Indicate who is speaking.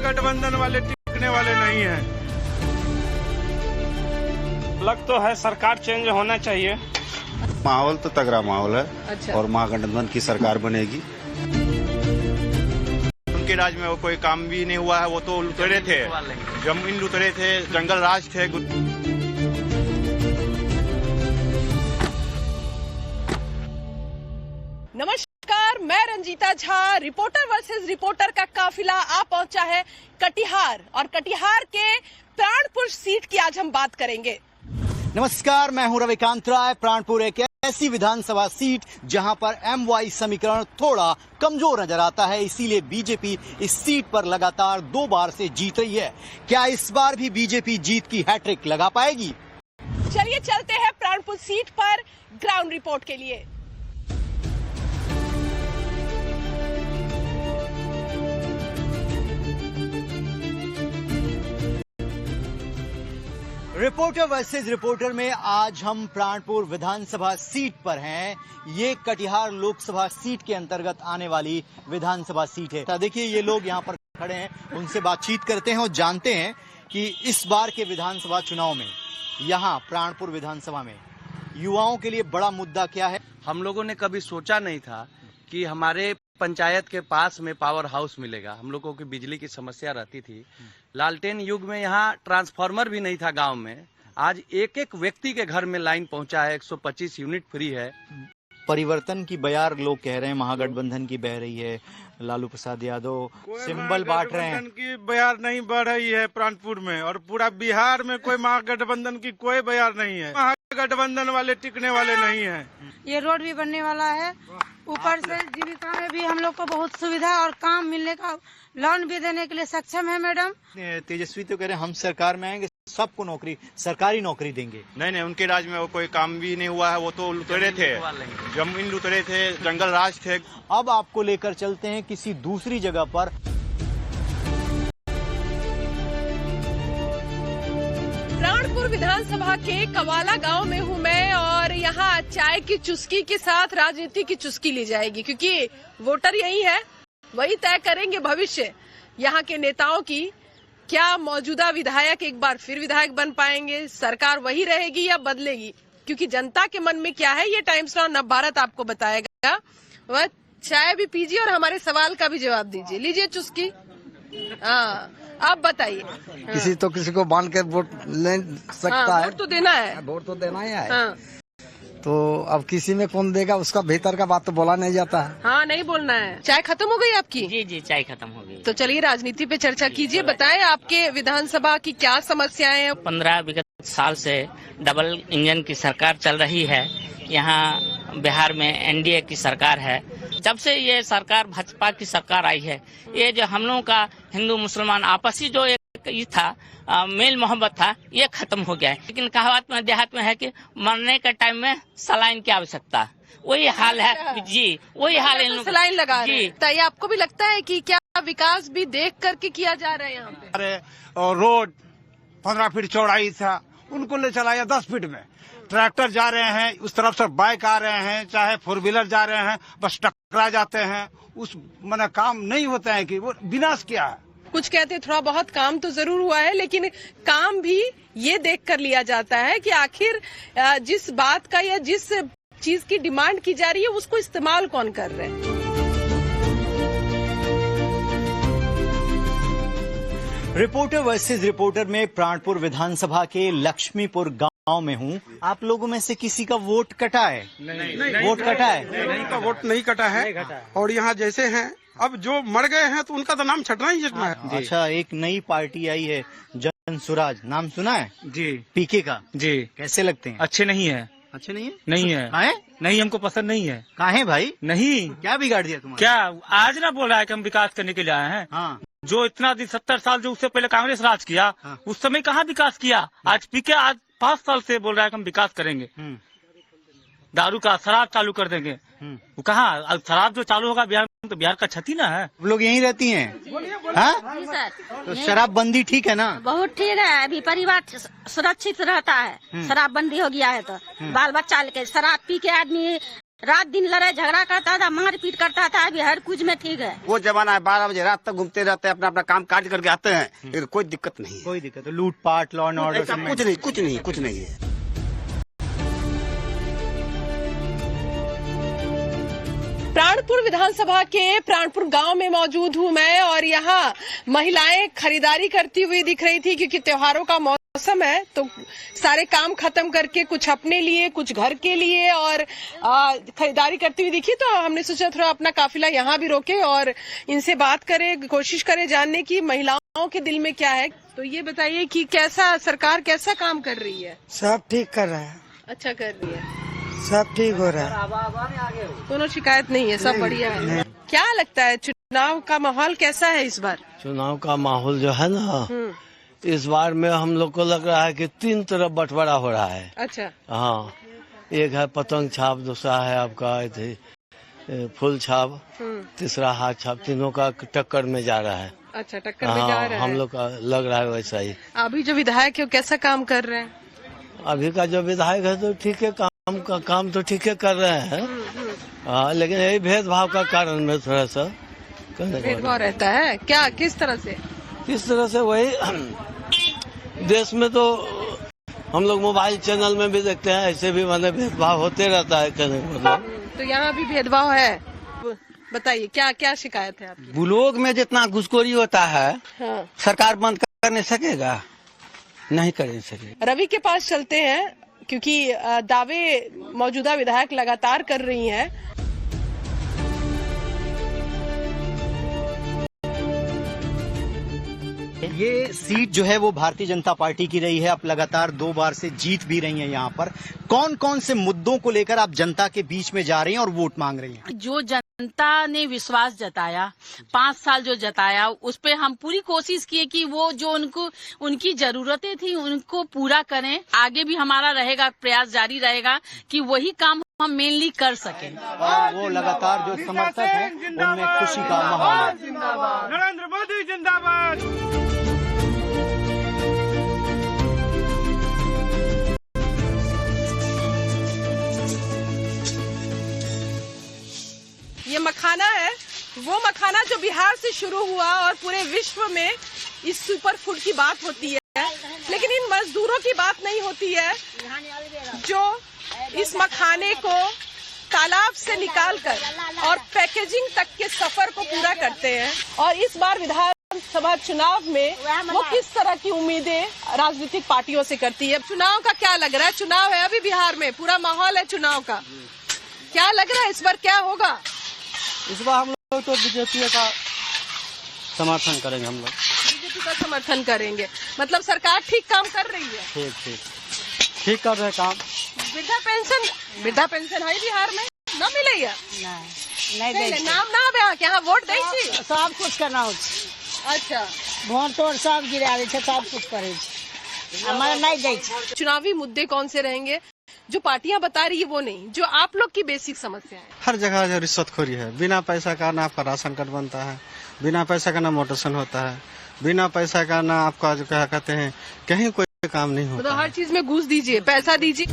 Speaker 1: महागठबंधन वाले टिकने वाले नहीं हैं।
Speaker 2: लग तो है सरकार चेंज होना चाहिए।
Speaker 3: माहौल तो तगड़ा माहौल है।
Speaker 4: अच्छा।
Speaker 3: और महागठबंधन की सरकार बनेगी। उनके राज में वो कोई काम भी नहीं हुआ है। वो तो लुटेरे थे, जमीन लुटेरे थे, जंगल राज थे।
Speaker 4: नमस्कार, मैं Ranjita Jha. Reporter versus reporter का काफिला आ पहुंचा है कटिहार, और कटिहार के प्राणपुर सीट की आज हम बात करेंगे।
Speaker 5: नमस्कार, मैं हूं रविकांत राय। प्राणपुर एक ऐसी विधानसभा सीट जहां पर MY समीकरण थोड़ा कमजोर नजर आता है, इसीलिए बीजेपी इस सीट पर लगातार 2 बार से जीत रही है। क्या इस बार भी बीजेपी जीत की हैट्रिक लगा पाएगी?
Speaker 4: चलिए चलते हैं प्राणपुर सीट पर ग्राउंड रिपोर्ट के लिए।
Speaker 5: रिपोर्टर वर्सेस रिपोर्टर में आज हम प्राणपुर विधानसभा सीट पर हैं। ये कटिहार लोकसभा सीट के अंतर्गत आने वाली विधानसभा सीट है। देखिए, ये लोग यहाँ पर खड़े हैं, उनसे बातचीत करते हैं और जानते हैं कि इस बार के विधानसभा चुनाव में यहाँ प्राणपुर विधानसभा में युवाओं के लिए बड़ा मुद्दा क्या है।
Speaker 6: हम लोगों ने कभी सोचा नहीं था कि हमारे पंचायत के पास में पावर हाउस मिलेगा। हम लोगों की बिजली की समस्या रहती थी। लालटेन युग में यहाँ ट्रांसफार्मर भी नहीं था गांव में। आज एक एक व्यक्ति के घर में लाइन पहुंचा है। 125 यूनिट फ्री है।
Speaker 5: परिवर्तन की बयार लोग कह रहे हैं, महागठबंधन की बह रही है। लालू प्रसाद यादव सिंबल बांट रहे हैं।
Speaker 1: महागठबंधन की बयार नहीं बढ़ रही है प्राणपुर में, और पूरा बिहार में कोई महागठबंधन की कोई बयार नहीं है। महागठबंधन वाले टिकने वाले नहीं हैं।
Speaker 7: ये रोड भी बनने वाला है। ऊपर से जीविका में भी हम लोग को बहुत सुविधा और काम मिलने का लोन भी देने के लिए सक्षम है। मैडम
Speaker 5: तेजस्वी तो कह रहे हैं हम सरकार में आएंगे, सबको नौकरी, सरकारी नौकरी देंगे।
Speaker 3: नहीं, उनके राज में वो कोई काम भी नहीं हुआ है। वो तो लुटेरे थे, जमीन लुटेरे थे, जंगल राज थे।
Speaker 5: अब आपको लेकर चलते हैं किसी दूसरी जगह पर।
Speaker 4: प्राणपुर विधानसभा के कवाला गांव में हूं मैं, और यहाँ चाय की चुस्की के साथ राजनीति की चुस्की ली जाएगी, क्योंकि वोटर यही है, वही तय करेंगे भविष्य यहाँ के नेताओं की। क्या मौजूदा विधायक एक बार फिर विधायक बन पाएंगे, सरकार वही रहेगी या बदलेगी? क्योंकि जनता के मन में क्या है, ये टाइम्स नाउ नवभारत आपको बताएगा। वह चाय भी पीजिए और हमारे सवाल का भी जवाब दीजिए। लीजिए चुस्की। हाँ, आप बताइए।
Speaker 8: किसी को बांध के वोट ले सकता है।
Speaker 7: वोट तो देना है।
Speaker 8: वोट तो देना ही है।
Speaker 7: हाँ।
Speaker 8: तो अब किसी में कौन देगा, उसका भीतर का बात तो बोला नहीं जाता है।
Speaker 4: हाँ, नहीं बोलना है। चाय खत्म हो गई आपकी?
Speaker 9: जी, चाय खत्म हो गई।
Speaker 4: तो चलिए राजनीति पे चर्चा कीजिए। बताएं आपके विधानसभा की क्या समस्याएं हैं?
Speaker 9: 15 विगत साल से डबल इंजन की सरकार चल रही है। यहाँ बिहार में NDA की सरकार है। जब से ये सरकार भाजपा की सरकार आई है, ये जो हम लोगों का हिंदू मुसलमान आपसी जो एक ये था मेल मोहब्बत था, ये खत्म हो गया है। लेकिन कहावत में देहात में है कि मरने के टाइम में सलाइन की आवश्यकता, वही हाल है जी, वही हाल है।
Speaker 4: तो सलाइन लगा रहे हैं। तो ये आपको भी लगता है कि क्या विकास भी देख करके किया जा रहा है यहाँ पे?
Speaker 1: अरे, और रोड 15 फीट चौड़ाई था, उनको ले चलाया 10 फीट में। ट्रैक्टर जा रहे हैं, उस तरफ से बाइक आ रहे हैं, चाहे 4 व्हीलर जा रहे हैं, बस टकरा जाते हैं। उस माने काम नहीं होता है कि वो विनाश किया है।
Speaker 4: कुछ कहते हैं थोड़ा बहुत काम तो जरूर हुआ है, लेकिन काम भी ये देख कर लिया जाता है कि आखिर जिस बात का या जिस चीज की डिमांड की जा रही है उसको इस्तेमाल कौन कर रहे हैं।
Speaker 5: रिपोर्टर वर्सेस रिपोर्टर में प्राणपुर विधानसभा के लक्ष्मीपुर गांव में हूं। आप लोगों में से किसी का वोट कटा है? नहीं, वोट कटा है?
Speaker 1: नहीं, का वोट नहीं कटा है। और यहाँ जैसे हैं, अब जो मर गए हैं तो उनका तो नाम छटना ही छटना है।
Speaker 5: अच्छा, एक नई पार्टी आई है, जन स्वराज, नाम सुना है?
Speaker 2: जी।
Speaker 5: पीके का।
Speaker 2: जी।
Speaker 5: कैसे लगते हैं?
Speaker 2: अच्छे नहीं है।
Speaker 5: अच्छे नहीं है?
Speaker 2: नहीं है।
Speaker 5: काहे?
Speaker 2: नहीं, हमको पसंद नहीं है।
Speaker 5: काहे भाई?
Speaker 2: नहीं।
Speaker 5: क्या बिगाड़ दिया तुम्हारा?
Speaker 2: क्या आज ना बोल रहा है कि हम विकास करने के लिए आए हैं?
Speaker 5: हाँ।
Speaker 2: जो इतना दिन 70 साल जो उससे पहले कांग्रेस राज किया,
Speaker 5: हाँ।
Speaker 2: उस समय कहाँ विकास किया? आज पीके आज 5 साल से बोल रहा है कि हम विकास करेंगे। दारू का शराब चालू कर देंगे। वो कहाँ शराब जो चालू होगा बिहार में, तो बिहार का क्षति ना है।
Speaker 5: लोग यहीं रहती हैं। हाँ? तो शराबबंदी ठीक है ना?
Speaker 7: बहुत ठीक है। अभी परिवार सुरक्षित रहता है। शराबबंदी हो गया है तो बाल बच्चा लेके शराब पी के आदमी रात दिन लड़ाई झगड़ा करता था, मारपीट करता था। अभी हर कुछ में ठीक है।
Speaker 8: वो जमाना है, 12 बजे रात तक घूमते रहते हैं, अपना अपना काम काज करके आते हैं, फिर कोई दिक्कत नहीं है।
Speaker 5: कोई दिक्कत, लूटपाट, लॉ एंड ऑर्डर
Speaker 8: ऐसा कुछ नहीं है।
Speaker 4: प्राणपुर विधानसभा के प्राणपुर गांव में मौजूद हूं मैं, और यहाँ महिलाएं खरीदारी करती हुई दिख रही थी, क्योंकि त्योहारों का मौसम है तो सारे काम खत्म करके कुछ अपने लिए, कुछ घर के लिए और खरीदारी करती हुई दिखी। तो हमने सोचा थोड़ा अपना काफिला यहाँ भी रोके और इनसे बात करें, कोशिश करें जानने की महिलाओं के दिल में क्या है। तो ये बताइए कि कैसा सरकार कैसा काम कर रही है?
Speaker 8: सब ठीक कर रहा है,
Speaker 4: अच्छा कर रही है,
Speaker 8: सब ठीक हो रहा है,
Speaker 4: कोनो शिकायत नहीं है, सब बढ़िया है। क्या लगता है चुनाव का माहौल कैसा है इस बार?
Speaker 10: चुनाव का माहौल जो है ना, इस बार में हम लोग को लग रहा है कि 3 तरफ बंटवारा हो रहा है।
Speaker 4: अच्छा।
Speaker 10: हाँ, एक है पतंग छाप, दूसरा है आपका फूल छाप, तीसरा हाथ छाप, तीनों का टक्कर में जा रहा है।
Speaker 4: अच्छा, टक्कर में जा रहा है।
Speaker 10: हम लोग का लग रहा है वैसा ही।
Speaker 4: अभी जो विधायक है वो कैसा काम कर रहे हैं?
Speaker 10: अभी का जो विधायक है तो ठीक है, काम तो ठीक है कर रहे हैं। हाँ, लेकिन यही भेदभाव का कारण में थोड़ा सा
Speaker 4: भेदभाव रहता है। क्या, किस तरह से?
Speaker 10: किस तरह से? वही देश में तो हम लोग मोबाइल चैनल में भी देखते हैं, ऐसे भी माने भेदभाव होते रहता है, कहने का मतलब।
Speaker 4: तो यहाँ भी भेदभाव है। बताइए क्या क्या शिकायत है आपकी?
Speaker 8: ब्लॉक में जितना घुसखोरी होता है,
Speaker 4: हाँ।
Speaker 8: सरकार बंद कर नहीं सकेगा, नहीं कर सकेगा।
Speaker 4: रवि के पास चलते हैं, क्योंकि दावे मौजूदा विधायक लगातार कर रही हैं।
Speaker 5: ये सीट जो है वो भारतीय जनता पार्टी की रही है, अब लगातार 2 बार से जीत भी रही है। यहाँ पर कौन कौन से मुद्दों को लेकर आप जनता के बीच में जा रही हैं और वोट मांग रही हैं?
Speaker 11: जो जनता ने विश्वास जताया, 5 साल जो जताया, उस पे हम पूरी कोशिश किए कि वो जो उनकी जरूरतें थी उनको पूरा करें। आगे भी हमारा रहेगा, प्रयास जारी रहेगा कि वही काम हम मेनली कर सकें।
Speaker 5: और वो लगातार जो समर्थक हैं उनमें खुशी का माहौल है।
Speaker 1: नरेंद्र मोदी जिंदाबाद।
Speaker 4: ये मखाना है, वो मखाना जो बिहार से शुरू हुआ और पूरे विश्व में इस सुपर फूड की बात होती है, लेकिन इन मजदूरों की बात नहीं होती है जो इस मखाने को तालाब से निकालकर और पैकेजिंग तक के सफर को पूरा करते हैं। और इस बार विधानसभा चुनाव में वो किस तरह की उम्मीदें राजनीतिक पार्टियों से करती है? चुनाव का क्या लग रहा है? चुनाव है अभी बिहार में, पूरा माहौल है चुनाव का। क्या लग रहा है इस बार क्या होगा?
Speaker 8: इस बार हम लोग तो बीजेपी का समर्थन करेंगे। हम लोग
Speaker 4: बीजेपी का समर्थन करेंगे, मतलब सरकार ठीक काम कर रही है।
Speaker 8: ठीक कर रहे काम।
Speaker 4: वृद्धा पेंशन है बिहार में न मिले?
Speaker 7: नहीं
Speaker 4: नाम ना बे क्या वोट दे छी?
Speaker 7: सब कुछ करना हो।
Speaker 4: अच्छा,
Speaker 7: वोट तो सब गिरावे छे, सब कुछ करे हमारा नहीं दे।
Speaker 4: चुनावी मुद्दे कौन से रहेंगे जो पार्टियां बता रही है वो नहीं, जो आप लोग की बेसिक समस्या है?
Speaker 8: हर जगह जो रिश्वतखोरी है, बिना पैसा का ना आपका राशन कार्ड बनता है, बिना पैसा का ना मोटेशन होता है, बिना पैसा का ना आपका जो क्या कहते हैं कहीं कोई काम नहीं होता।
Speaker 4: तो हर चीज में घूस दीजिए, पैसा दीजिए।